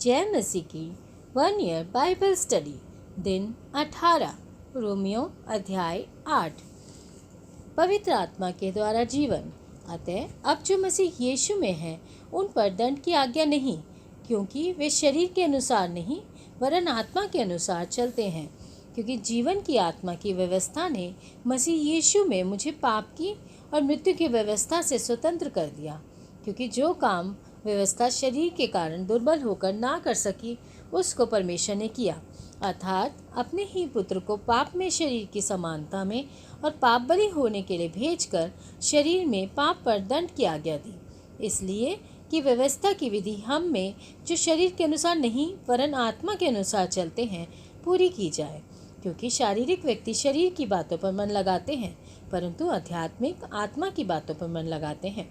जय मसीह की 1 year Bible study दिन 18 रोमियो अध्याय 8 पवित्र आत्मा के द्वारा जीवन। अतः अब जो मसीह यीशु में है उन पर दंड की आज्ञा नहीं, क्योंकि वे शरीर के अनुसार नहीं वरन आत्मा के अनुसार चलते हैं। क्योंकि जीवन की आत्मा की व्यवस्था ने मसीह यीशु में मुझे पाप की और मृत्यु की व्यवस्था से स्वतंत्र कर दिया। क्योंकि जो काम व्यवस्था शरीर के कारण दुर्बल होकर ना कर सकी, उसको परमेश्वर ने किया, अर्थात अपने ही पुत्र को पाप में शरीर की समानता में और पाप बलि होने के लिए भेजकर शरीर में पाप पर दंड की आज्ञा दी, इसलिए कि व्यवस्था की विधि हम में जो शरीर के अनुसार नहीं वरन आत्मा के अनुसार चलते हैं पूरी की जाए। क्योंकि शारीरिक व्यक्ति शरीर की बातों पर मन लगाते हैं, परंतु आध्यात्मिक आत्मा की बातों पर मन लगाते हैं।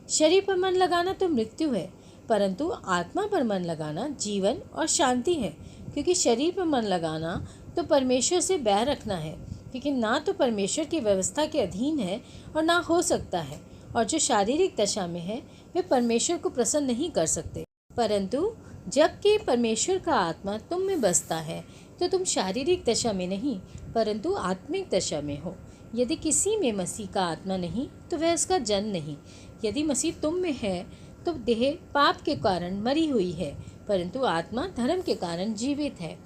शरीर पर मन लगाना तो मृत्यु है, परंतु आत्मा पर मन लगाना जीवन और शांति है। क्योंकि शरीर पर मन लगाना तो परमेश्वर से बैर रखना है, क्योंकि ना तो परमेश्वर की व्यवस्था के अधीन है और ना हो सकता है। और जो शारीरिक दशा में है वे परमेश्वर को प्रसन्न नहीं कर सकते। परंतु जबकि परमेश्वर का आत्मा तुम में बसता है तो तुम शारीरिक दशा में नहीं परंतु आत्मिक दशा में हो। यदि किसी में मसीह का आत्मा नहीं तो वह उसका जन नहीं। यदि मसीह तुम में है तो देह पाप के कारण मरी हुई है, परंतु आत्मा धर्म के कारण जीवित है।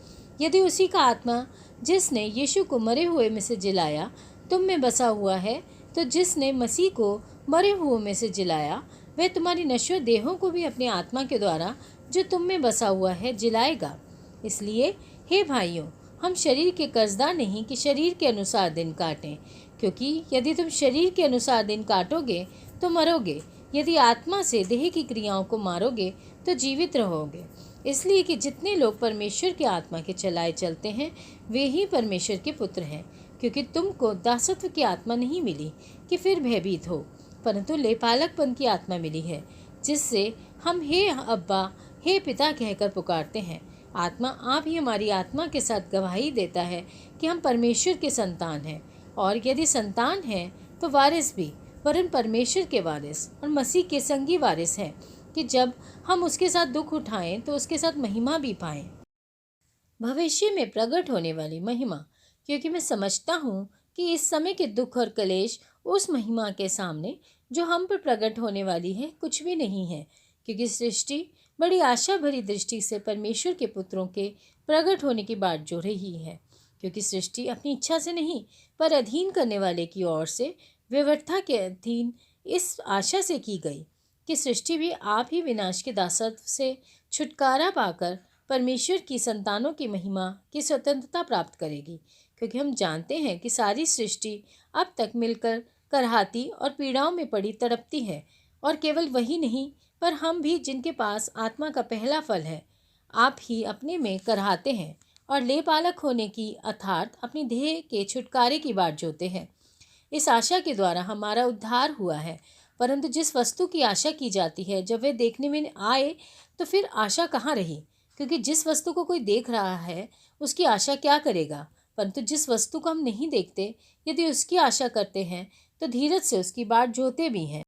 यदि उसी का आत्मा जिसने यीशु को मरे हुए में से जिलाया तुम में बसा हुआ है, तो जिसने मसीह को मरे हुए में से जिलाया वह तुम्हारी नश्वर देहों को भी अपनी आत्मा के द्वारा जो तुम में बसा हुआ है जिलाएगा। इसलिए हे भाइयों, हम शरीर के कर्जदार नहीं कि शरीर के अनुसार दिन काटें, क्योंकि यदि तुम शरीर के अनुसार दिन काटोगे तो मरोगे, यदि आत्मा से देह की क्रियाओं को मारोगे तो जीवित रहोगे। इसलिए कि जितने लोग परमेश्वर के आत्मा के चलाए चलते हैं वे ही परमेश्वर के पुत्र हैं। क्योंकि तुमको दासत्व की आत्मा नहीं मिली कि फिर भयभीत हो, परंतु लेपालकपन की आत्मा मिली है, जिससे हम हे अब्बा हे पिता कहकर पुकारते हैं। आत्मा आप ही हमारी आत्मा के साथ गवाही देता है कि हम परमेश्वर के संतान हैं, और यदि संतान हैं तो वारिस भी, वरन परमेश्वर के वारिस और मसीह के संगी वारिस हैं, कि जब हम उसके साथ दुख उठाएं तो उसके साथ महिमा भी पाएं। भविष्य में प्रकट होने वाली महिमा, क्योंकि मैं समझता हूँ कि इस समय के दुख और कलेश उस महिमा के सामने जो हम पर प्रकट होने वाली है कुछ भी नहीं है। क्योंकि सृष्टि बड़ी आशा भरी दृष्टि से परमेश्वर के पुत्रों के प्रकट होने की बाट जो रही है। क्योंकि सृष्टि अपनी इच्छा से नहीं पर अधीन करने वाले की ओर से व्यवस्था के अधीन इस आशा से की गई कि सृष्टि भी आप ही विनाश के दासत्व से छुटकारा पाकर परमेश्वर की संतानों की महिमा की स्वतंत्रता प्राप्त करेगी। क्योंकि हम जानते हैं कि सारी सृष्टि अब तक मिलकर करहाती और पीड़ाओं में पड़ी तड़पती है, और केवल वही नहीं पर हम भी जिनके पास आत्मा का पहला फल है आप ही अपने में करहाते हैं और लेपालक होने की अर्थात अपनी देह के छुटकारे की बाट जोते हैं। इस आशा के द्वारा हमारा उद्धार हुआ है। परंतु जिस वस्तु की आशा की जाती है जब वे देखने में आए तो फिर आशा कहाँ रही। क्योंकि जिस वस्तु को कोई देख रहा है उसकी आशा क्या करेगा, परंतु जिस वस्तु को हम नहीं देखते यदि उसकी आशा करते हैं तो धीरज से उसकी बाट जोते भी हैं।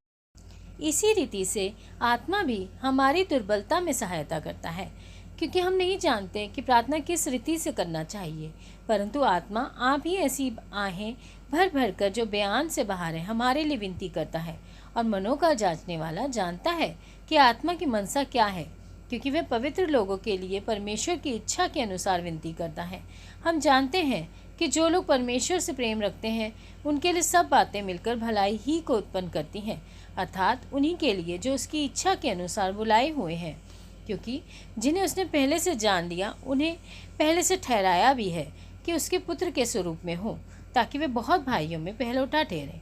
इसी रीति से आत्मा भी हमारी दुर्बलता में सहायता करता है, क्योंकि हम नहीं जानते कि प्रार्थना किस रीति से करना चाहिए, परंतु आत्मा आप ही ऐसी आहें भर भर कर जो बयान से बाहर है हमारे लिए विनती करता है। और मनों का जांचने वाला जानता है कि आत्मा की मनसा क्या है, क्योंकि वह पवित्र लोगों के लिए परमेश्वर की इच्छा के अनुसार विनती करता है। हम जानते हैं कि जो लोग परमेश्वर से प्रेम रखते हैं उनके लिए सब बातें मिलकर भलाई ही को उत्पन्न करती हैं, अर्थात उन्हीं के लिए जो उसकी इच्छा के अनुसार बुलाए हुए हैं। क्योंकि जिन्हें उसने पहले से जान लिया उन्हें पहले से ठहराया भी है कि उसके पुत्र के स्वरूप में हो, ताकि वे बहुत भाइयों में पहलौठा ठहरें।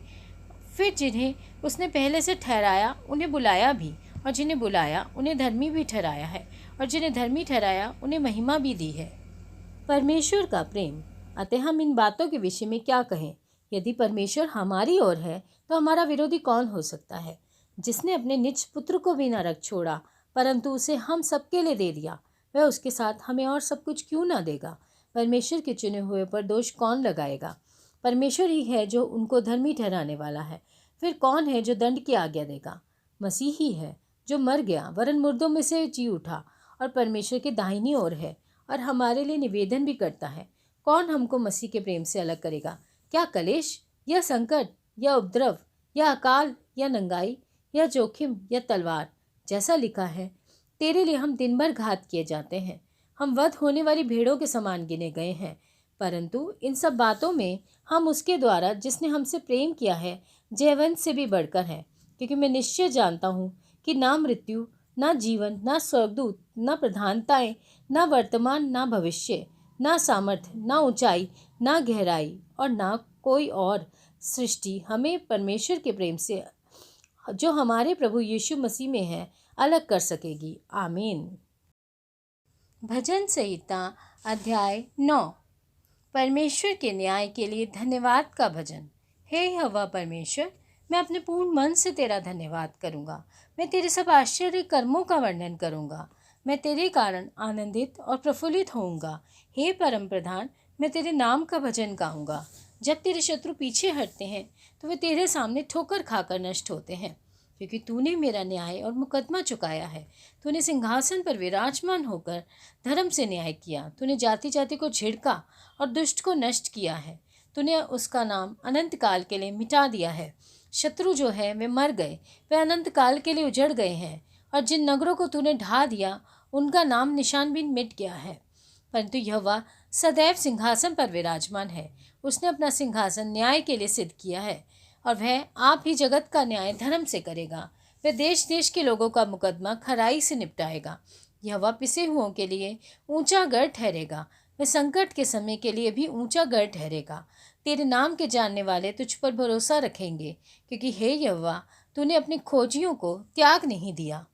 फिर जिन्हें उसने पहले से ठहराया उन्हें बुलाया भी, और जिन्हें बुलाया उन्हें धर्मी भी ठहराया है, और जिन्हें धर्मी ठहराया उन्हें महिमा भी दी है। परमेश्वर का प्रेम। अतः हम इन बातों के विषय में क्या कहें? यदि परमेश्वर हमारी ओर है तो हमारा विरोधी कौन हो सकता है? जिसने अपने निज पुत्र को भी न रख छोड़ा परंतु उसे हम सबके लिए दे दिया, वह उसके साथ हमें और सब कुछ क्यों न देगा? परमेश्वर के चुने हुए पर दोष कौन लगाएगा? परमेश्वर ही है जो उनको धर्मी ठहराने वाला है। फिर कौन है जो दंड की आज्ञा देगा? मसीह ही है जो मर गया वरन मुर्दों में से जी उठा और परमेश्वर के दाहिनी ओर है और हमारे लिए निवेदन भी करता है। कौन हमको मसीह के प्रेम से अलग करेगा? क्या कलेश या संकट या उपद्रव या अकाल या नंगाई या जोखिम या तलवार? जैसा लिखा है, तेरे लिए हम दिन भर घात किए जाते हैं, हम वध होने वाली भेड़ों के समान गिने गए हैं। परंतु इन सब बातों में हम उसके द्वारा जिसने हमसे प्रेम किया है जयवंत से भी बढ़कर है। क्योंकि मैं निश्चय जानता हूँ कि ना मृत्यु, ना जीवन, ना स्वर्गदूत, ना प्रधानताएं, ना वर्तमान, ना भविष्य, ना सामर्थ्य, ना ऊंचाई, ना गहराई और ना कोई और सृष्टि हमें परमेश्वर के प्रेम से जो हमारे प्रभु यीशु मसीह में है अलग कर सकेगी। आमीन। भजन संहिता अध्याय 9। परमेश्वर के न्याय के लिए धन्यवाद का भजन। हे यहोवा परमेश्वर, मैं अपने पूर्ण मन से तेरा धन्यवाद करूँगा। मैं तेरे सब आश्चर्य कर्मों का वर्णन करूँगा। मैं तेरे कारण आनंदित और प्रफुल्लित होऊंगा। हे परम प्रधान, मैं तेरे नाम का भजन गाऊंगा। जब तेरे शत्रु पीछे हटते हैं तो वे तेरे सामने ठोकर खाकर नष्ट होते हैं, क्योंकि तूने मेरा न्याय और मुकदमा चुकाया है। तूने सिंहासन पर विराजमान होकर धर्म से न्याय किया। तूने जाति जाति को झिड़का और दुष्ट को नष्ट किया है। तूने उसका नाम अनंत काल के लिए मिटा दिया है। शत्रु जो है वे मर गए, वे अनंत काल के लिए उजड़ गए हैं। और जिन नगरों को तूने ढा दिया उनका नाम निशान भी मिट गया है। परंतु यहोवा सदैव सिंहासन पर विराजमान है। उसने अपना सिंहासन न्याय के लिए सिद्ध किया है और वह आप ही जगत का न्याय धर्म से करेगा। वह देश देश के लोगों का मुकदमा खराई से निपटाएगा। यहोवा पिसे हुओं के लिए ऊंचा गढ़ ठहरेगा। वह संकट के समय के लिए भी ऊंचा गढ़ ठहरेगा। तेरे नाम के जानने वाले तुझ पर भरोसा रखेंगे, क्योंकि हे यहोवा, तूने अपने खोजियों को त्याग नहीं दिया।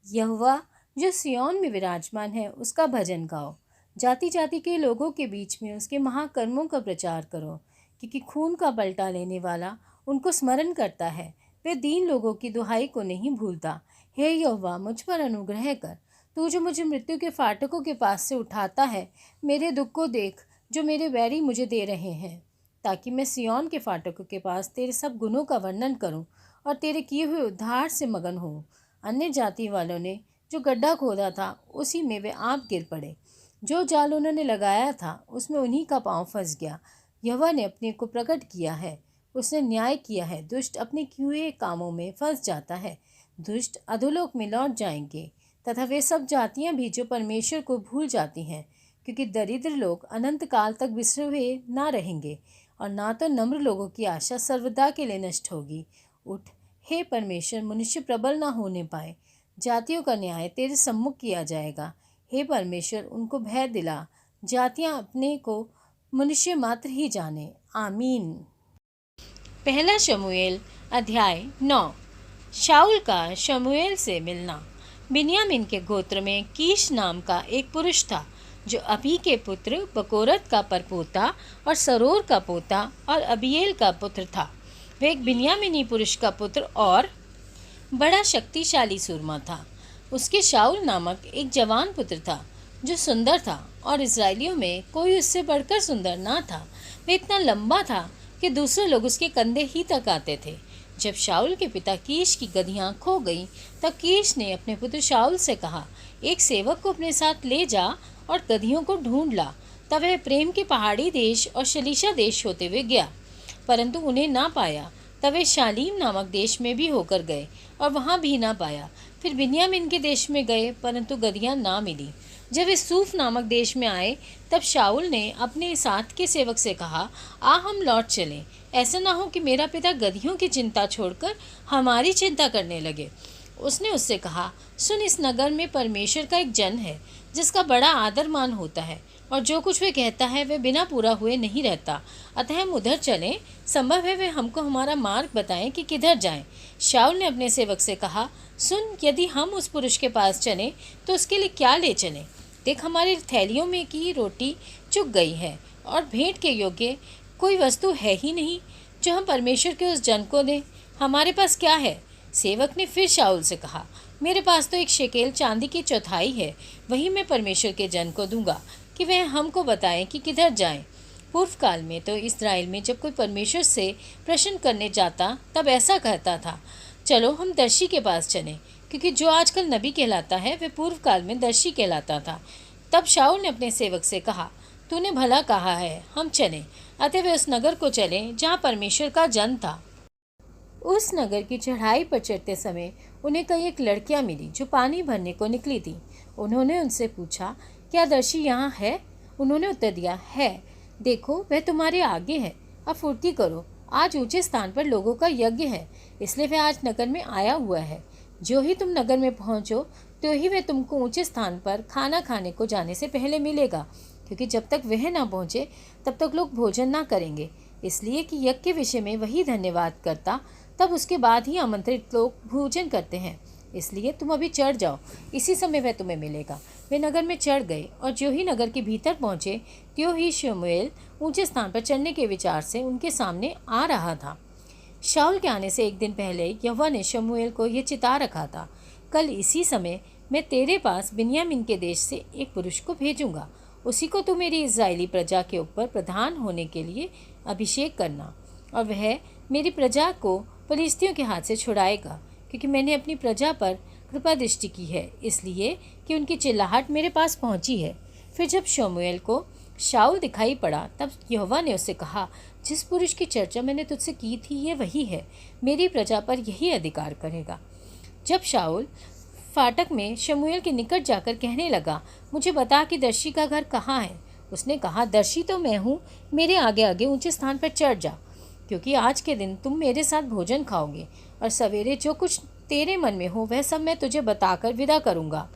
यहोवा जो सिय्योन में विराजमान है उसका भजन गाओ। जाति जाति के लोगों के बीच में उसके महाकर्मों का प्रचार करो, क्योंकि खून का पलटा लेने वाला उनको स्मरण करता है। वे दीन लोगों की दुहाई को नहीं भूलता। हे यहोवा, मुझ पर अनुग्रह कर। तू जो मुझे मृत्यु के फाटकों के पास से उठाता है, मेरे दुख को देख जो मेरे वैरी मुझे दे रहे हैं, ताकि मैं सिय्योन के फाटकों के पास तेरे सब गुणों का वर्णन करूं और तेरे किए हुए उद्धार से मगन हूँ। अन्य जाति वालों ने जो गड्ढा खोदा था उसी में वे आप गिर पड़े। जो जाल उन्होंने लगाया था उसमें उन्हीं का पांव फंस गया। यहोवा ने अपने को प्रकट किया है, उसने न्याय किया है। दुष्ट अपने किए कामों में फंस जाता है। दुष्ट अधोलोक में लौट जाएंगे, तथा वे सब जातियां भी जो परमेश्वर को भूल जाती हैं, क्योंकि दरिद्र लोग अनंत काल तक बिसरे हुए ना रहेंगे और ना तो नम्र लोगों की आशा सर्वदा के लिए नष्ट होगी। उठ हे परमेश्वर, मनुष्य प्रबल ना होने पाए। जातियों का न्याय तेरे सम्मुख किया जाएगा। हे परमेश्वर, उनको भय दिला। जातियां अपने को मनुष्य मात्र ही जाने। आमीन। पहला शमूएल अध्याय 9। शाऊल का शमूएल से मिलना। बिन्यामीन के गोत्र में कीश नाम का एक पुरुष था, जो अबी के पुत्र बकोरत का परपोता और सरोर का पोता और अबीएल का पुत्र था। वह एक बिन्यामीनी पुरुष का पुत्र और बड़ा शक्तिशाली सूरमा था। उसके शाऊल नामक एक जवान पुत्र था, जो सुंदर था और इस्राएलियों में कोई उससे बढ़कर सुंदर ना था। वह इतना लंबा था कि दूसरे लोग उसके कंधे ही तक आते थे। जब शाऊल के पिता कीश की गधियां खो गईं, तब कीश ने अपने पुत्र शाऊल से कहा, एक सेवक को अपने साथ ले जा और गधियों को ढूंढ ला। तब वह प्रेम के पहाड़ी देश और शलीशा देश होते हुए गया, परंतु उन्हें ना पाया। तब वे शालीम नामक देश में भी होकर गए और वहाँ भी ना पाया। फिर बिन्यामीन के देश में गए, परंतु गधियाँ ना मिली। जब वे सूफ नामक देश में आए, तब शाऊल ने अपने साथ के सेवक से कहा, आ हम लौट चलें। ऐसा ना हो कि मेरा पिता गधियों की चिंता छोड़कर हमारी चिंता करने लगे। उसने उससे कहा, सुन, इस नगर में परमेश्वर का एक जन है, जिसका बड़ा आदर मान होता है, और जो कुछ वे कहता है वे बिना पूरा हुए नहीं रहता। अतः हम उधर चलें। संभव है वे हमको हमारा मार्ग बताएं कि किधर जाएं। शाऊल ने अपने सेवक से कहा, सुन, यदि हम उस पुरुष के पास चलें तो उसके लिए क्या ले चलें? देख, हमारी थैलियों में की रोटी चुक गई है और भेंट के योग्य कोई वस्तु है ही नहीं जो हम परमेश्वर के उस जन को दें। हमारे पास क्या है? सेवक ने फिर शाऊल से कहा, मेरे पास तो एक शेकेल चांदी की चौथाई है, वही मैं परमेश्वर के जन को दूंगा कि वह हमको बताएं कि किधर जाएं। पूर्व काल में तो इस्राएल में जब कोई परमेश्वर से प्रश्न करने जाता तब ऐसा कहता था, चलो हम दर्शी के पास चलें। क्योंकि जो आजकल नबी कहलाता है वह पूर्व काल में दर्शी कहलाता था। तब शाऊल ने अपने सेवक से कहा, तूने भला कहा है, हम चलें। अतः वे उस नगर को चले जहाँ परमेश्वर का जन था। उस नगर की चढ़ाई पर चढ़ते समय उन्हें कई एक लड़कियां मिली जो पानी भरने को निकली थी। उन्होंने उनसे पूछा, क्या दर्शी यहाँ है? उन्होंने उत्तर दिया, है। देखो, वह तुम्हारे आगे है। अब फुर्ती करो, आज ऊंचे स्थान पर लोगों का यज्ञ है, इसलिए वह आज नगर में आया हुआ है। जो ही तुम नगर में पहुंचो तो ही वह तुमको ऊंचे स्थान पर खाना खाने को जाने से पहले मिलेगा, क्योंकि जब तक वह ना पहुंचे तब तक लोग भोजन ना करेंगे, इसलिए कि यज्ञ के विषय में वही धन्यवाद करता, तब उसके बाद ही आमंत्रित लोग भोजन करते हैं। इसलिए तुम अभी चढ़ जाओ, इसी समय वह तुम्हें मिलेगा। वे नगर में चढ़ गए और जो ही नगर के भीतर पहुंचे त्यों ही शमूएल ऊंचे स्थान पर चढ़ने के विचार से उनके सामने आ रहा था। शाऊल के आने से एक दिन पहले यहोवा ने शमूएल को यह चिता रखा था, कल इसी समय मैं तेरे पास बिन्यामीन के देश से एक पुरुष को भेजूंगा, उसी को तू मेरी इस्राएली प्रजा के ऊपर प्रधान होने के लिए अभिषेक करना, और वह मेरी प्रजा को फलिस्तियों के हाथ से छुड़ाएगा, क्योंकि मैंने अपनी प्रजा पर कृपा दृष्टि की है, इसलिए कि उनकी चिल्लाहट मेरे पास पहुंची है। फिर जब शमूएल को शाऊल दिखाई पड़ा तब यहोवा ने उससे कहा, जिस पुरुष की चर्चा मैंने तुझसे की थी ये वही है, मेरी प्रजा पर यही अधिकार करेगा। जब शाऊल फाटक में शमूएल के निकट जाकर कहने लगा, मुझे बता कि दर्शी का घर कहाँ है? उसने कहा, दर्शी तो मैं हूँ, मेरे आगे आगे ऊंचे स्थान पर चढ़ जा, क्योंकि आज के दिन तुम मेरे साथ भोजन खाओगे, और सवेरे जो कुछ तेरे मन में हो वह सब मैं तुझे बताकर विदा करूँगा।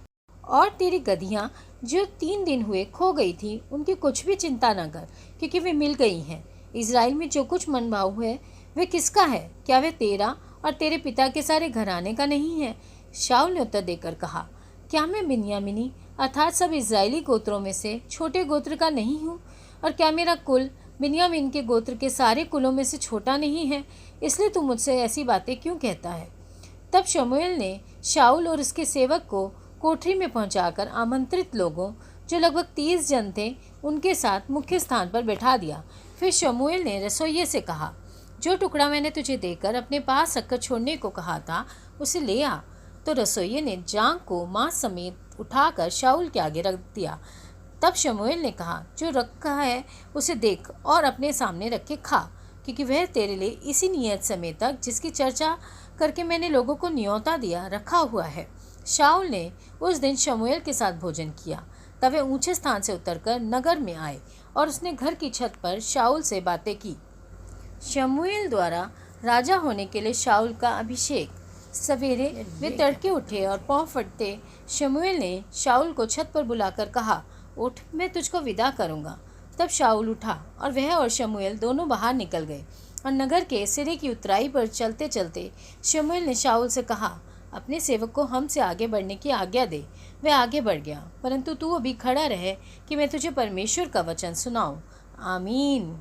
और तेरी गधियाँ जो 3 दिन हुए खो गई थी, उनकी कुछ भी चिंता न कर, क्योंकि वे मिल गई हैं। इज़राइल में जो कुछ मनभाव है वह किसका है? क्या वह तेरा और तेरे पिता के सारे घराने का नहीं है? शाऊल ने उत्तर देकर कहा, क्या मैं बिन्यामीनी अर्थात सब इज़राइली गोत्रों में से छोटे गोत्र का नहीं हूँ? और क्या मेरा कुल बिन्यामीन के गोत्र के सारे कुलों में से छोटा नहीं है? इसलिए तू मुझसे ऐसी बातें क्यों कहता है? तब शमूएल ने शाऊल और उसके सेवक को कोठरी में पहुंचाकर आमंत्रित लोगों, जो लगभग 30 जन थे, उनके साथ मुख्य स्थान पर बैठा दिया। फिर शमूएल ने रसोइये से कहा, जो टुकड़ा मैंने तुझे देकर अपने पास रखकर छोड़ने को कहा था उसे ले आ। तो रसोइये ने जांघ को मांस समेत उठाकर शाऊल के आगे रख दिया। तब शमूएल ने कहा, जो रखा है उसे देख और अपने सामने रख के खा, क्योंकि वह तेरे लिए इसी नियत समय तक जिसकी चर्चा करके मैंने लोगों को न्योता दिया रखा हुआ है। शाऊल ने उस दिन शमूएल के साथ भोजन किया। तब वे ऊंचे स्थान से उतरकर नगर में आए और उसने घर की छत पर शाऊल से बातें की। शमूएल द्वारा राजा होने के लिए शाऊल का अभिषेक। सवेरे वे तड़के उठे और पाँव फटते शमूएल ने शाऊल को छत पर बुलाकर कहा, उठ, मैं तुझको विदा करूँगा। तब शाऊल उठा और वह और शमूएल दोनों बाहर निकल गए, और नगर के सिरे की उतराई पर चलते चलते शमूएल ने शाऊल से कहा, अपने सेवक को हमसे आगे बढ़ने की आज्ञा दे। वह आगे बढ़ गया, परंतु तू अभी खड़ा रहे कि मैं तुझे परमेश्वर का वचन सुनाऊं। आमीन।